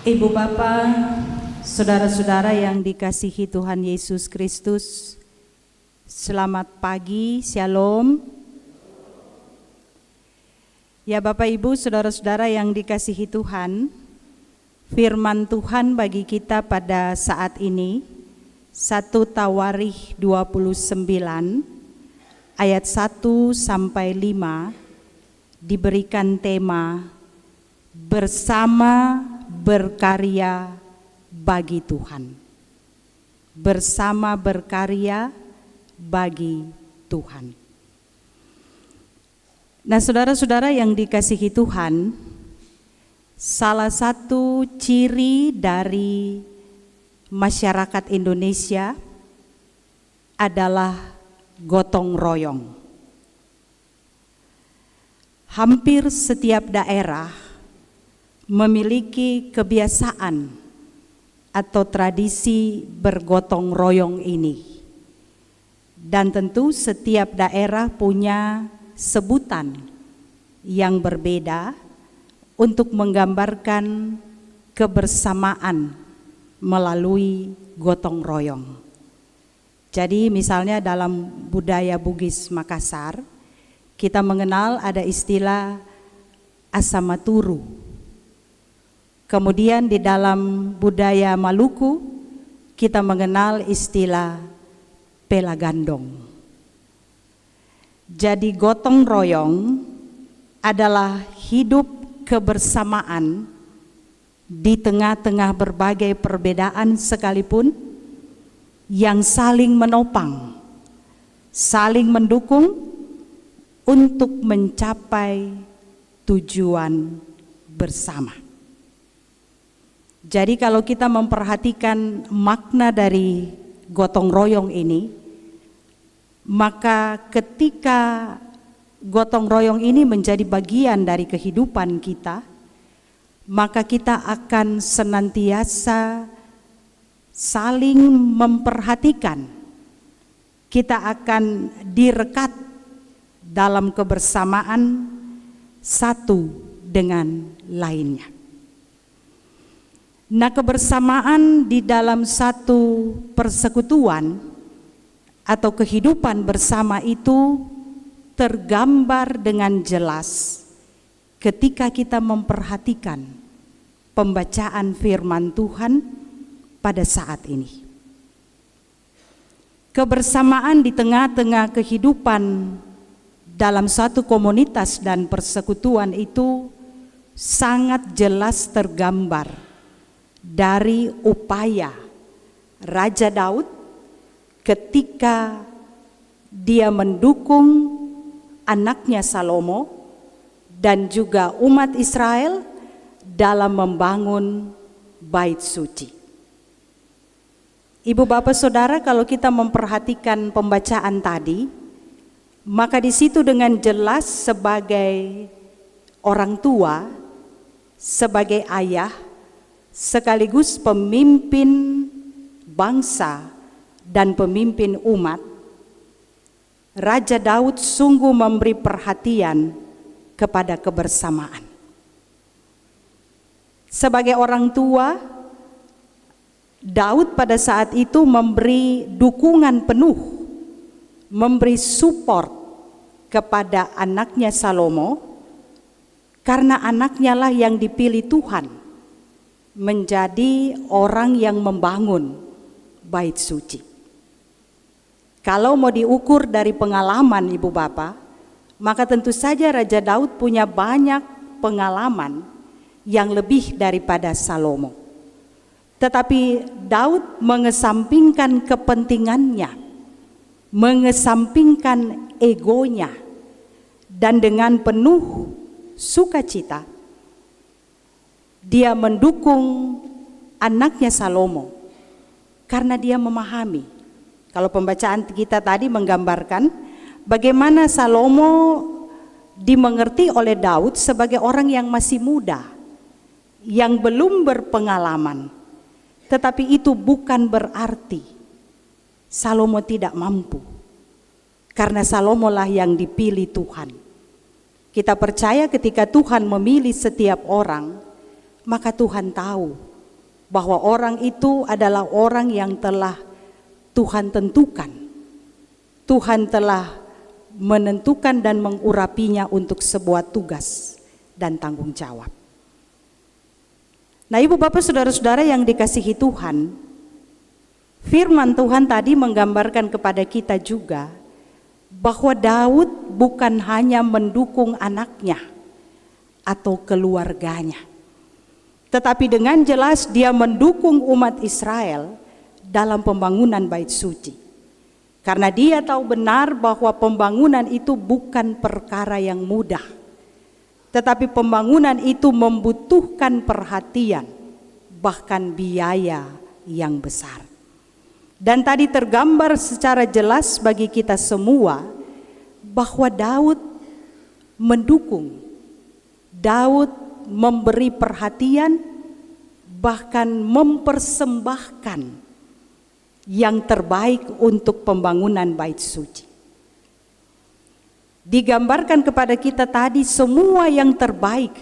Ibu Bapak, saudara-saudara yang dikasihi Tuhan Yesus Kristus, selamat pagi, shalom. Ya Bapak Ibu, saudara-saudara yang dikasihi Tuhan, firman Tuhan bagi kita pada saat ini 1 Tawarikh 29 ayat 1 sampai 5 diberikan tema bersama berkarya bagi Tuhan. Bersama berkarya bagi Tuhan. Nah, saudara-saudara yang dikasihi Tuhan, salah satu ciri dari masyarakat Indonesia adalah gotong royong. Hampir setiap daerah memiliki kebiasaan atau tradisi bergotong royong ini. Dan tentu setiap daerah punya sebutan yang berbeda untuk menggambarkan kebersamaan melalui gotong royong. Jadi misalnya dalam budaya Bugis Makassar, kita mengenal ada istilah asamaturu. Kemudian di dalam budaya Maluku kita mengenal istilah pelagandong. Jadi gotong royong adalah hidup kebersamaan di tengah-tengah berbagai perbedaan sekalipun yang saling menopang, saling mendukung untuk mencapai tujuan bersama. Jadi kalau kita memperhatikan makna dari gotong royong ini, maka ketika gotong royong ini menjadi bagian dari kehidupan kita, maka kita akan senantiasa saling memperhatikan. Kita akan direkat dalam kebersamaan satu dengan lainnya. Nah, kebersamaan di dalam satu persekutuan atau kehidupan bersama itu tergambar dengan jelas ketika kita memperhatikan pembacaan firman Tuhan pada saat ini. Kebersamaan di tengah-tengah kehidupan dalam satu komunitas dan persekutuan itu sangat jelas tergambar dari upaya Raja Daud ketika dia mendukung anaknya Salomo dan juga umat Israel dalam membangun bait suci. Ibu bapak saudara, kalau kita memperhatikan pembacaan tadi, maka di situ dengan jelas sebagai orang tua, sebagai ayah, sekaligus pemimpin bangsa dan pemimpin umat, Raja Daud sungguh memberi perhatian kepada kebersamaan. Sebagai orang tua, Daud pada saat itu memberi dukungan penuh, memberi support kepada anaknya Salomo, karena anaknya lah yang dipilih Tuhan menjadi orang yang membangun bait suci. Kalau mau diukur dari pengalaman ibu bapak, maka tentu saja Raja Daud punya banyak pengalaman yang lebih daripada Salomo. Tetapi Daud mengesampingkan kepentingannya, mengesampingkan egonya, dan dengan penuh sukacita dia mendukung anaknya Salomo karena dia memahami. Kalau pembacaan kita tadi menggambarkan bagaimana Salomo dimengerti oleh Daud sebagai orang yang masih muda, yang belum berpengalaman. Tetapi itu bukan berarti Salomo tidak mampu, karena Salomo lah yang dipilih Tuhan. Kita percaya ketika Tuhan memilih setiap orang, maka Tuhan tahu bahwa orang itu adalah orang yang telah Tuhan tentukan. Tuhan telah menentukan dan mengurapinya untuk sebuah tugas dan tanggung jawab. Nah, Ibu Bapak Saudara-saudara yang dikasihi Tuhan, firman Tuhan tadi menggambarkan kepada kita juga bahwa Daud bukan hanya mendukung anaknya atau keluarganya, tetapi dengan jelas dia mendukung umat Israel dalam pembangunan bait suci. Karena dia tahu benar bahwa pembangunan itu bukan perkara yang mudah, tetapi pembangunan itu membutuhkan perhatian, bahkan biaya yang besar. Dan tadi tergambar secara jelas bagi kita semua bahwa Daud mendukung, Daud memberi perhatian, bahkan mempersembahkan yang terbaik untuk pembangunan bait suci. Digambarkan kepada kita tadi semua yang terbaik,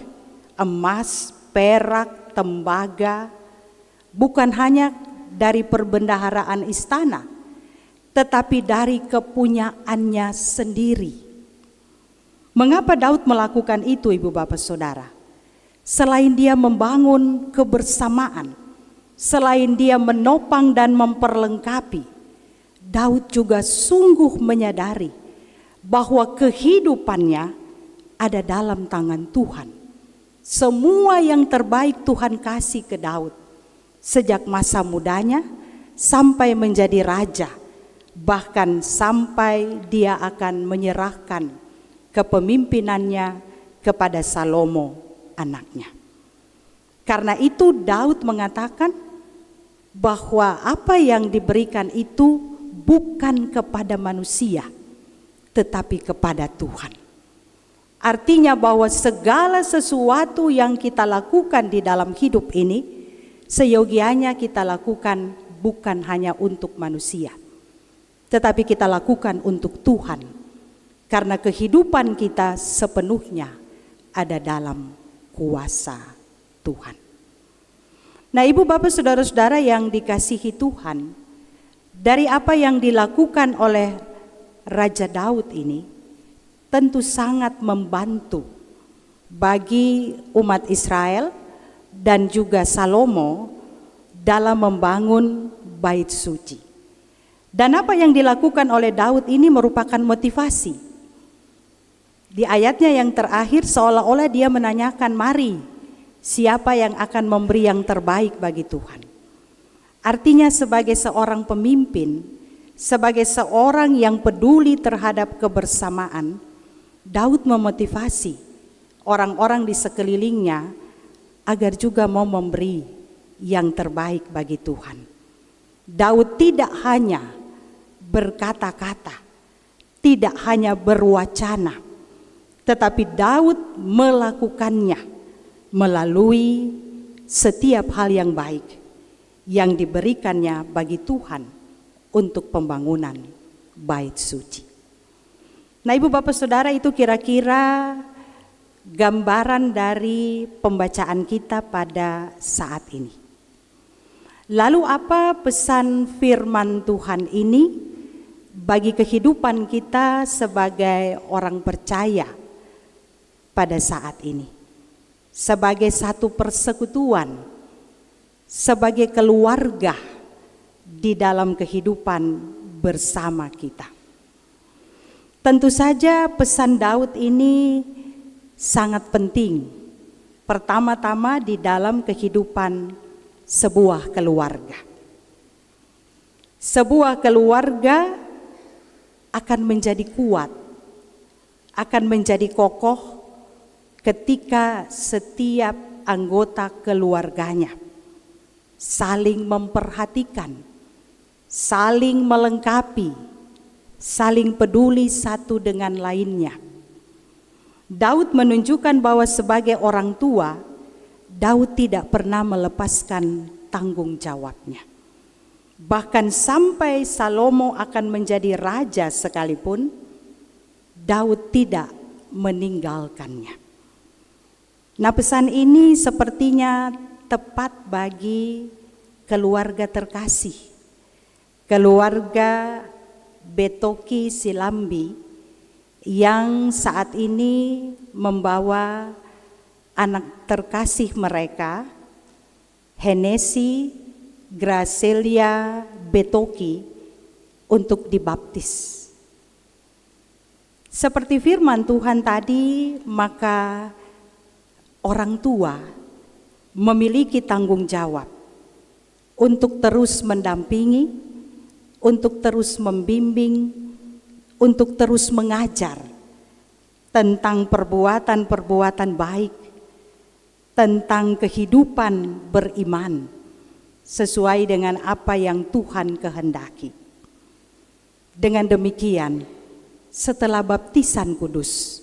emas, perak, tembaga, bukan hanya dari perbendaharaan istana, tetapi dari kepunyaannya sendiri. Mengapa Daud melakukan itu, Ibu Bapak Saudara? Selain dia membangun kebersamaan, selain dia menopang dan memperlengkapi, Daud juga sungguh menyadari bahwa kehidupannya ada dalam tangan Tuhan. Semua yang terbaik Tuhan kasih ke Daud, sejak masa mudanya sampai menjadi raja, bahkan sampai dia akan menyerahkan kepemimpinannya kepada Salomo anaknya. Karena itu Daud mengatakan bahwa apa yang diberikan itu bukan kepada manusia, tetapi kepada Tuhan. Artinya bahwa segala sesuatu yang kita lakukan di dalam hidup ini, seyogianya kita lakukan bukan hanya untuk manusia, tetapi kita lakukan untuk Tuhan. Karena kehidupan kita sepenuhnya ada dalam kuasa Tuhan. Nah, Ibu Bapak Saudara-saudara yang dikasihi Tuhan, dari apa yang dilakukan oleh Raja Daud ini tentu sangat membantu bagi umat Israel dan juga Salomo dalam membangun bait suci. Dan apa yang dilakukan oleh Daud ini merupakan motivasi. Di ayatnya yang terakhir seolah-olah dia menanyakan, mari, siapa yang akan memberi yang terbaik bagi Tuhan? Artinya sebagai seorang pemimpin, sebagai seorang yang peduli terhadap kebersamaan, Daud memotivasi orang-orang di sekelilingnya agar juga mau memberi yang terbaik bagi Tuhan. Daud tidak hanya berkata-kata, tidak hanya berwacana, tetapi Daud melakukannya melalui setiap hal yang baik yang diberikannya bagi Tuhan untuk pembangunan bait suci. Nah, Ibu Bapak Saudara, itu kira-kira gambaran dari pembacaan kita pada saat ini. Lalu apa pesan firman Tuhan ini bagi kehidupan kita sebagai orang percaya pada saat ini, sebagai satu persekutuan, sebagai keluarga di dalam kehidupan bersama kita? Tentu saja pesan Daud ini sangat penting. Pertama-tama di dalam kehidupan sebuah keluarga. Sebuah keluarga akan menjadi kuat, akan menjadi kokoh ketika setiap anggota keluarganya saling memperhatikan, saling melengkapi, saling peduli satu dengan lainnya. Daud menunjukkan bahwa sebagai orang tua, Daud tidak pernah melepaskan tanggung jawabnya. Bahkan sampai Salomo akan menjadi raja sekalipun, Daud tidak meninggalkannya. Nah, pesan ini sepertinya tepat bagi keluarga terkasih, keluarga Betoki Silambi yang saat ini membawa anak terkasih mereka, Henesi Gracelia Betoki, untuk dibaptis. Seperti firman Tuhan tadi, maka orang tua memiliki tanggung jawab untuk terus mendampingi, untuk terus membimbing, untuk terus mengajar tentang perbuatan-perbuatan baik, tentang kehidupan beriman sesuai dengan apa yang Tuhan kehendaki. Dengan demikian, setelah baptisan kudus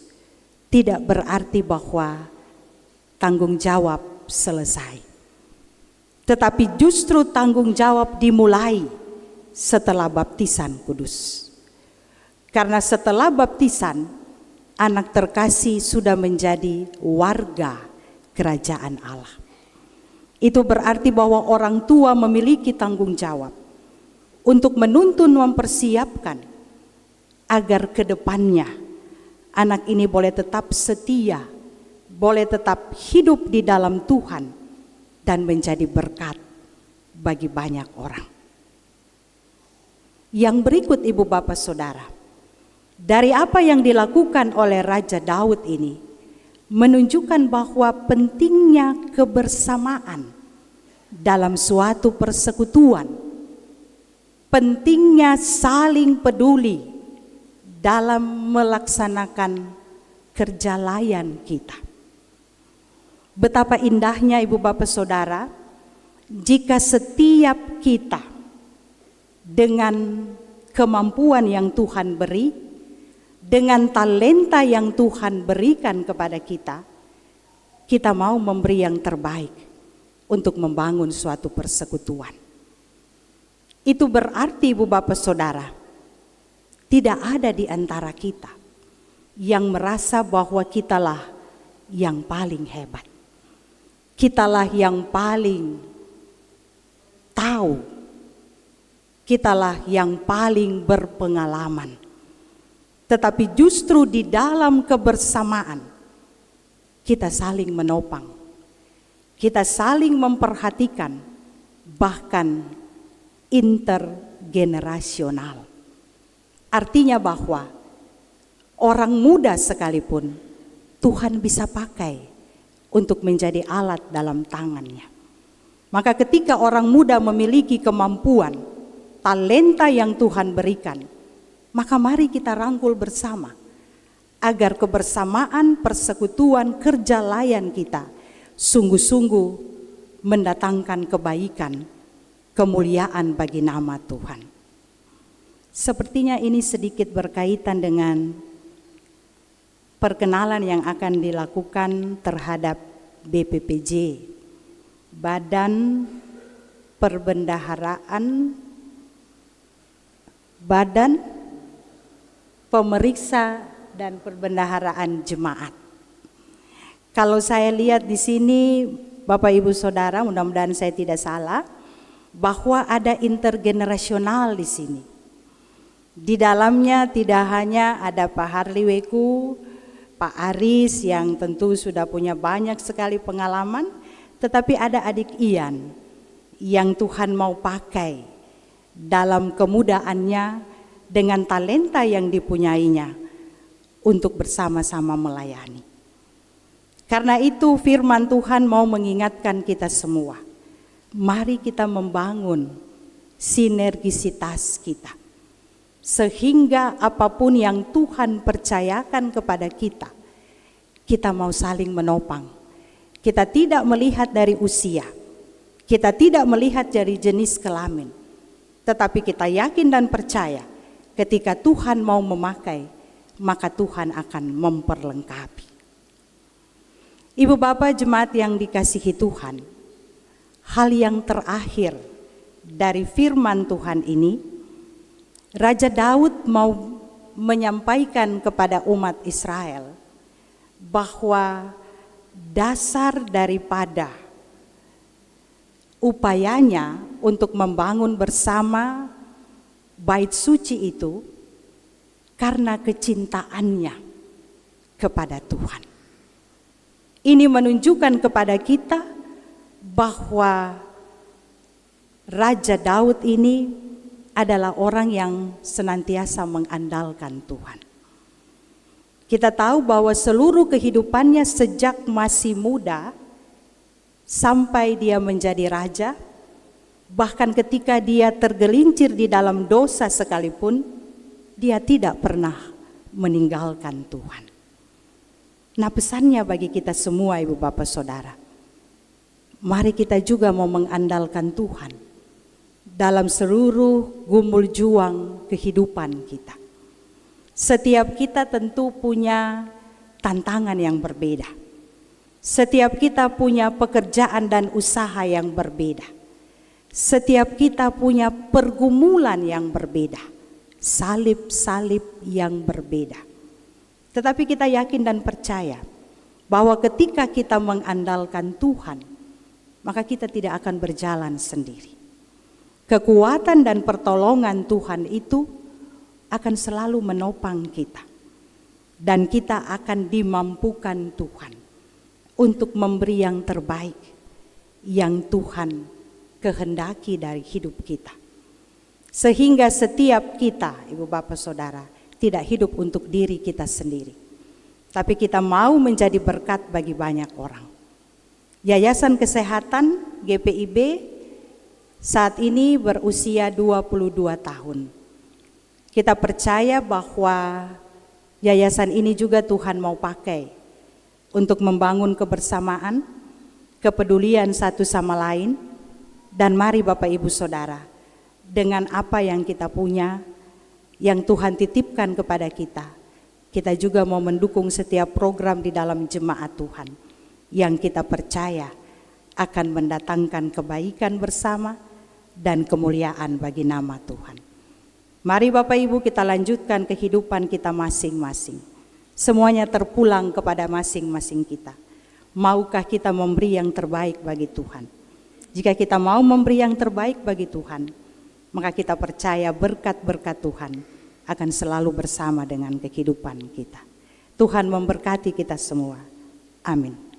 tidak berarti bahwa tanggung jawab selesai, tetapi justru tanggung jawab dimulai setelah baptisan kudus. Karena setelah baptisan, anak terkasih sudah menjadi warga kerajaan Allah. Itu berarti bahwa orang tua memiliki tanggung jawab untuk menuntun, mempersiapkan agar ke depannya anak ini boleh tetap setia, boleh tetap hidup di dalam Tuhan dan menjadi berkat bagi banyak orang. Yang berikut Ibu Bapak Saudara, dari apa yang dilakukan oleh Raja Daud ini menunjukkan bahwa pentingnya kebersamaan dalam suatu persekutuan, pentingnya saling peduli dalam melaksanakan kerja layan kita. Betapa indahnya Ibu Bapak Saudara jika setiap kita dengan kemampuan yang Tuhan beri, dengan talenta yang Tuhan berikan kepada kita, kita mau memberi yang terbaik untuk membangun suatu persekutuan. Itu berarti Ibu Bapak Saudara, tidak ada di antara kita yang merasa bahwa kitalah yang paling hebat, kitalah yang paling tahu, kitalah yang paling berpengalaman. Tetapi justru di dalam kebersamaan kita saling menopang, kita saling memperhatikan, bahkan intergenerasional. Artinya bahwa orang muda sekalipun Tuhan bisa pakai untuk menjadi alat dalam tangannya. Maka ketika orang muda memiliki kemampuan, talenta yang Tuhan berikan, maka mari kita rangkul bersama agar kebersamaan, persekutuan, kerja layan kita sungguh-sungguh mendatangkan kebaikan, kemuliaan bagi nama Tuhan. Sepertinya ini sedikit berkaitan dengan perkenalan yang akan dilakukan terhadap BPPJ, Badan Perbendaharaan, Badan Pemeriksa dan Perbendaharaan Jemaat. Kalau saya lihat di sini, Bapak Ibu Saudara, mudah-mudahan saya tidak salah, bahwa ada intergenerasional di sini. Di dalamnya tidak hanya ada Pak Harliweku, Pak Aris yang tentu sudah punya banyak sekali pengalaman, tetapi ada adik Ian yang Tuhan mau pakai dalam kemudaannya dengan talenta yang dipunyainya untuk bersama-sama melayani. Karena itu firman Tuhan mau mengingatkan kita semua, mari kita membangun sinergisitas kita, sehingga apapun yang Tuhan percayakan kepada kita, kita mau saling menopang. Kita tidak melihat dari usia, kita tidak melihat dari jenis kelamin, tetapi kita yakin dan percaya ketika Tuhan mau memakai, maka Tuhan akan memperlengkapi. Ibu Bapak jemaat yang dikasihi Tuhan, hal yang terakhir dari firman Tuhan ini, Raja Daud mau menyampaikan kepada umat Israel bahwa dasar daripada upayanya untuk membangun bersama bait suci itu karena kecintaannya kepada Tuhan. Ini menunjukkan kepada kita bahwa Raja Daud ini adalah orang yang senantiasa mengandalkan Tuhan. Kita tahu bahwa seluruh kehidupannya sejak masih muda sampai dia menjadi raja, bahkan ketika dia tergelincir di dalam dosa sekalipun, dia tidak pernah meninggalkan Tuhan. Nah, pesannya bagi kita semua Ibu Bapak Saudara, mari kita juga mau mengandalkan Tuhan dalam seluruh gumul juang kehidupan kita. Setiap kita tentu punya tantangan yang berbeda. Setiap kita punya pekerjaan dan usaha yang berbeda. Setiap kita punya pergumulan yang berbeda. Salib-salib yang berbeda. Tetapi kita yakin dan percaya bahwa ketika kita mengandalkan Tuhan, maka kita tidak akan berjalan sendiri. Kekuatan dan pertolongan Tuhan itu akan selalu menopang kita. Dan kita akan dimampukan Tuhan untuk memberi yang terbaik yang Tuhan kehendaki dari hidup kita. Sehingga setiap kita, Ibu Bapak Saudara, tidak hidup untuk diri kita sendiri, tapi kita mau menjadi berkat bagi banyak orang. Yayasan Kesehatan GPIB saat ini berusia 22 tahun. Kita percaya bahwa yayasan ini juga Tuhan mau pakai untuk membangun kebersamaan, kepedulian satu sama lain. Dan mari Bapak Ibu Saudara, dengan apa yang kita punya, yang Tuhan titipkan kepada kita, kita juga mau mendukung setiap program di dalam jemaat Tuhan yang kita percaya akan mendatangkan kebaikan bersama dan kemuliaan bagi nama Tuhan. Mari Bapak Ibu kita lanjutkan kehidupan kita masing-masing. Semuanya terpulang kepada masing-masing kita. Maukah kita memberi yang terbaik bagi Tuhan? Jika kita mau memberi yang terbaik bagi Tuhan, maka kita percaya berkat-berkat Tuhan akan selalu bersama dengan kehidupan kita. Tuhan memberkati kita semua. Amin.